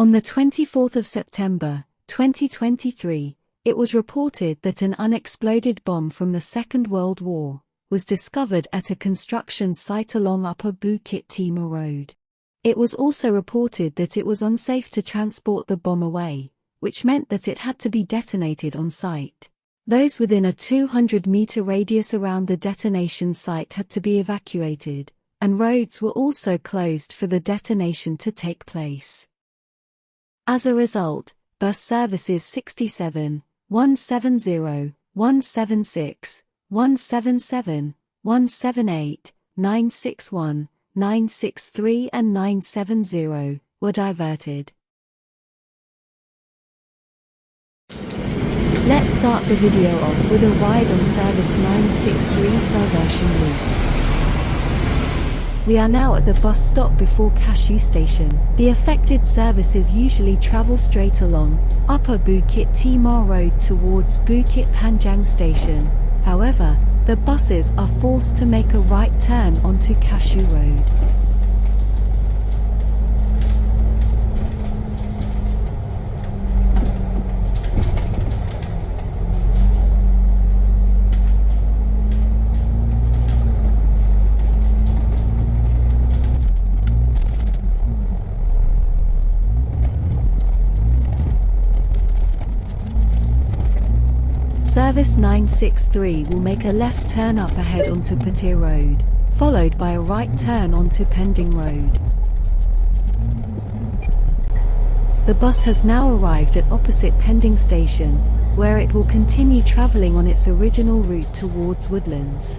On the 24th of September, 2023, it was reported that an unexploded bomb from the Second World War was discovered at a construction site along Upper Bukit Timah Road. It was also reported that it was unsafe to transport the bomb away, which meant that it had to be detonated on site. Those within a 200-meter radius around the detonation site had to be evacuated, and roads were also closed for the detonation to take place. As a result, bus services 67, 170, 176, 177, 178, 961, 963 and 970 were diverted. Let's start the video off with a ride on Service 963's diversion route. We are now at the bus stop before Cashew Station. The affected services usually travel straight along Upper Bukit Timah Road towards Bukit Panjang Station. However, the buses are forced to make a right turn onto Cashew Road. Service 963 will make a left turn up ahead onto Petir Road, followed by a right turn onto Pending Road. The bus has now arrived at opposite Pending Station, where it will continue travelling on its original route towards Woodlands.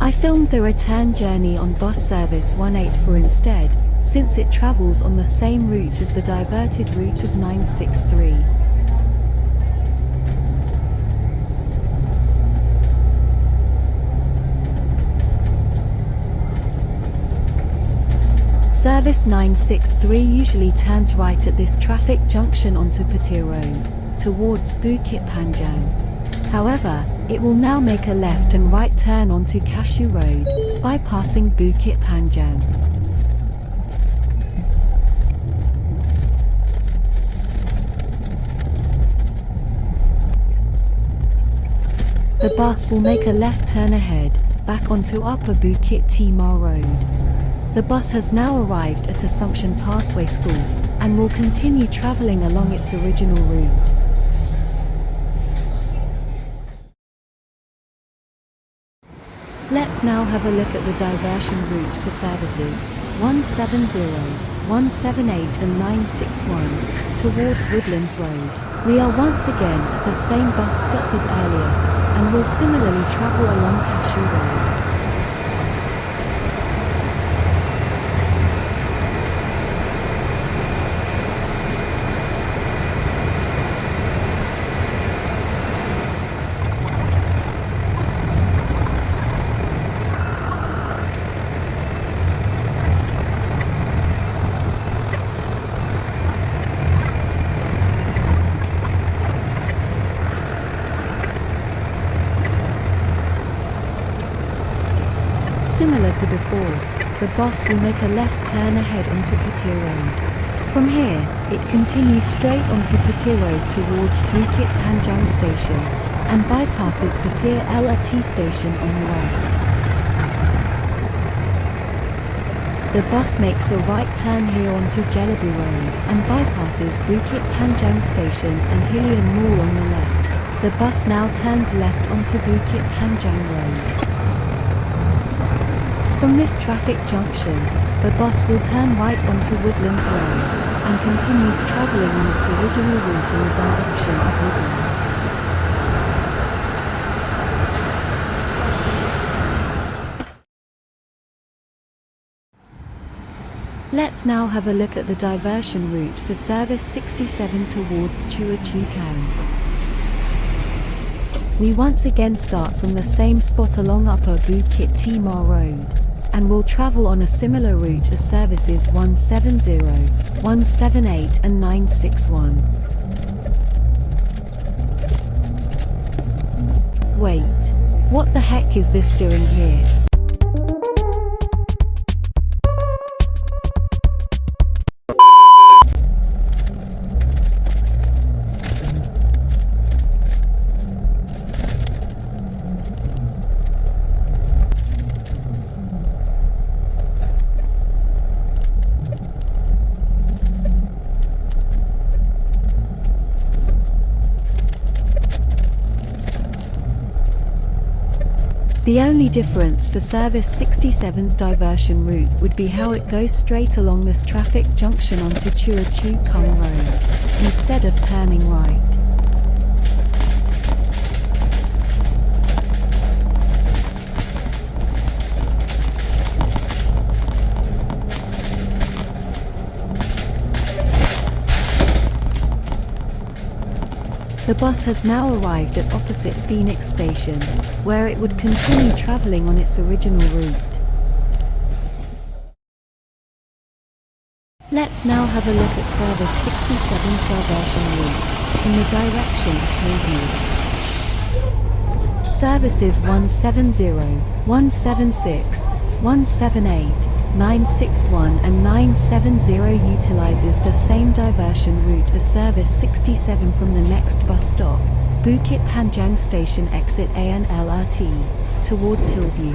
I filmed the return journey on bus service 184 instead, since it travels on the same route as the diverted route of 963. Service 963 usually turns right at this traffic junction onto Petir Road, towards Bukit Panjang. However, it will now make a left and right turn onto Cashew Road, bypassing Bukit Panjang. The bus will make a left turn ahead, back onto Upper Bukit Timah Road. The bus has now arrived at Assumption Pathway School, and will continue travelling along its original route. Let's now have a look at the diversion route for services 170, 178 and 961 towards Woodlands Road. We are once again at the same bus stop as earlier, and will similarly travel along Cashew Road. Similar to before, the bus will make a left turn ahead onto Petir Road. From here, it continues straight onto Petir Road towards Bukit Panjang Station, and bypasses Petir LRT Station on the right. The bus makes a right turn here onto Jelebu Road, and bypasses Bukit Panjang Station and Hillian Mall on the left. The bus now turns left onto Bukit Panjang Road. From this traffic junction, the bus will turn right onto Woodlands Road, and continues travelling on its original route in the direction of Woodlands. Let's now have a look at the diversion route for Service 67 towards Chua Chu Kang. We once again start from the same spot along Upper Bukit Timah Road, and will travel on a similar route as services 170, 178 and 961. Wait. What the heck is this doing here? The only difference for Service 67's diversion route would be how it goes straight along this traffic junction onto Chua Chu Kang Road, instead of turning right. The bus has now arrived at opposite Phoenix Station, where it would continue traveling on its original route. Let's now have a look at Service 67's diversion route, in the direction of Hillview. Services 170, 176, 178, 961 and 970 utilizes the same diversion route as Service 67 from the next bus stop, Bukit Panjang Station exit ANLRT, towards Hillview.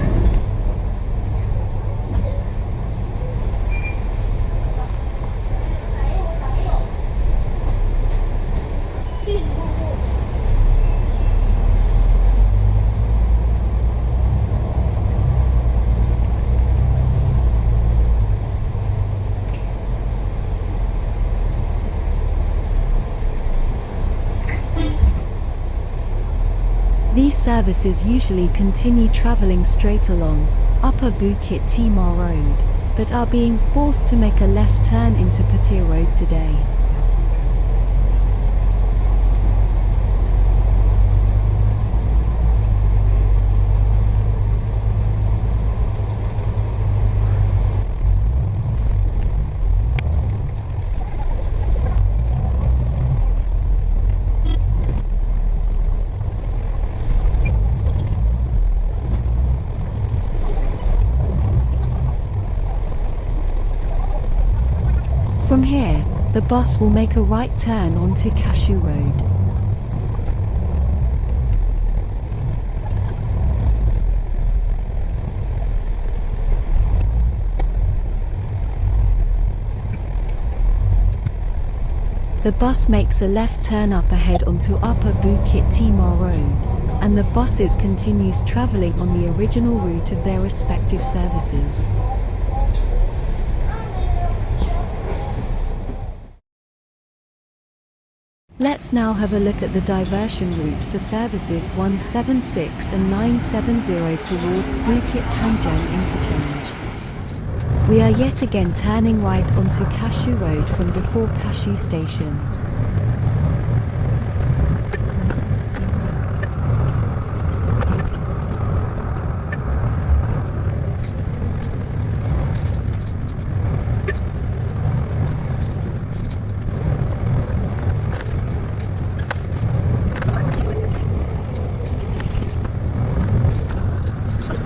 These services usually continue traveling straight along Upper Bukit Timur Road, but are being forced to make a left turn into Petir Road today. From here, the bus will make a right turn onto Cashew Road. The bus makes a left turn up ahead onto Upper Bukit Timur Road, and the buses continues traveling on the original route of their respective services. Let's now have a look at the diversion route for services 176 and 970 towards Bukit Panjang interchange. We are yet again turning right onto Cashew Road from before Cashew Station.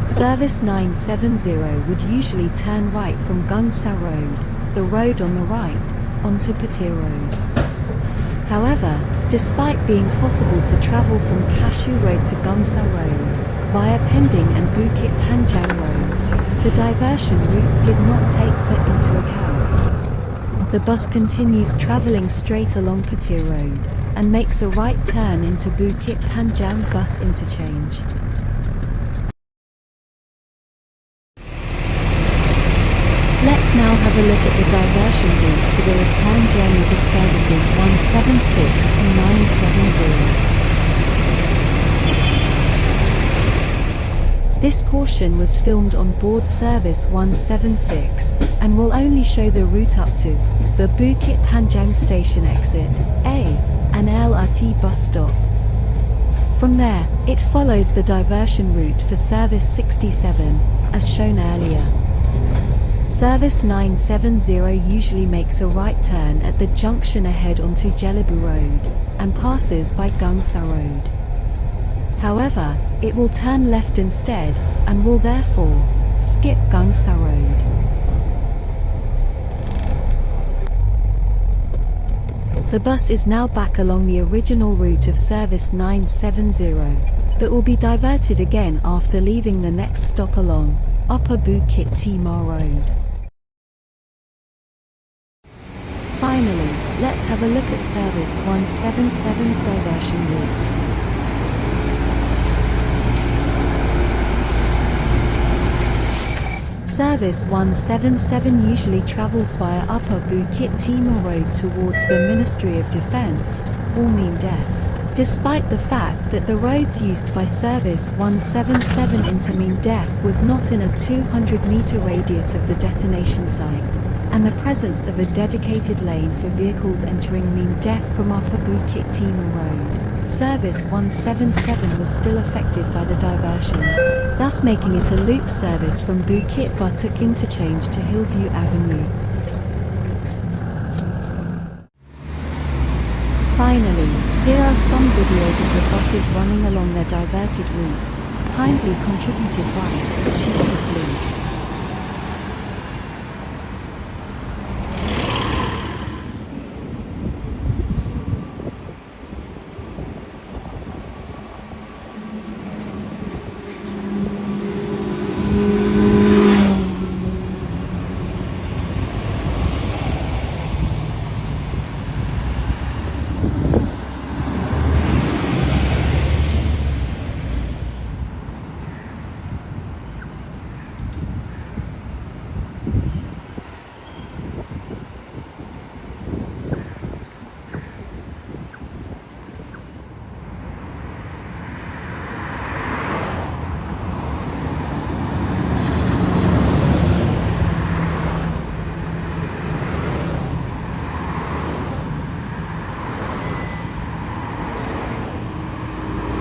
Service 970 would usually turn right from Gungsa Road, the road on the right, onto Petir Road. However, despite being possible to travel from Cashew Road to Gungsa Road, via Pending and Bukit Panjang roads, the diversion route did not take that into account. The bus continues traveling straight along Petir Road, and makes a right turn into Bukit Panjang bus interchange. Let's now have a look at the diversion route for the return journeys of services 176 and 970. This portion was filmed on board Service 176, and will only show the route up to the Bukit Panjang Station exit, A, and LRT bus stop. From there, it follows the diversion route for Service 67, as shown earlier. Service 970 usually makes a right turn at the junction ahead onto Jelebu Road, and passes by Gungsa Road. However, it will turn left instead, and will therefore skip Gangsa Road. The bus is now back along the original route of service 970, but will be diverted again after leaving the next stop along Upper Bukit Timah Road. Finally, let's have a look at service 177's diversion route. Service 177 usually travels via Upper Bukit Timah Road towards the Ministry of Defence, or MINDEF. Despite the fact that the roads used by Service 177 into MINDEF was not in a 200-meter radius of the detonation site, and the presence of a dedicated lane for vehicles entering MINDEF from Upper Bukit Timah Road, Service 177 was still affected by the diversion, thus making it a loop service from Bukit Batok interchange to Hillview Avenue. Finally, here are some videos of the buses running along their diverted routes, kindly contributed by Cheapest Leaf.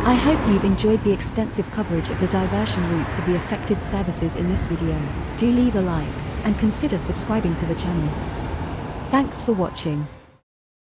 I hope you've enjoyed the extensive coverage of the diversion routes of the affected services in this video. Do leave a like, and consider subscribing to the channel. Thanks for watching.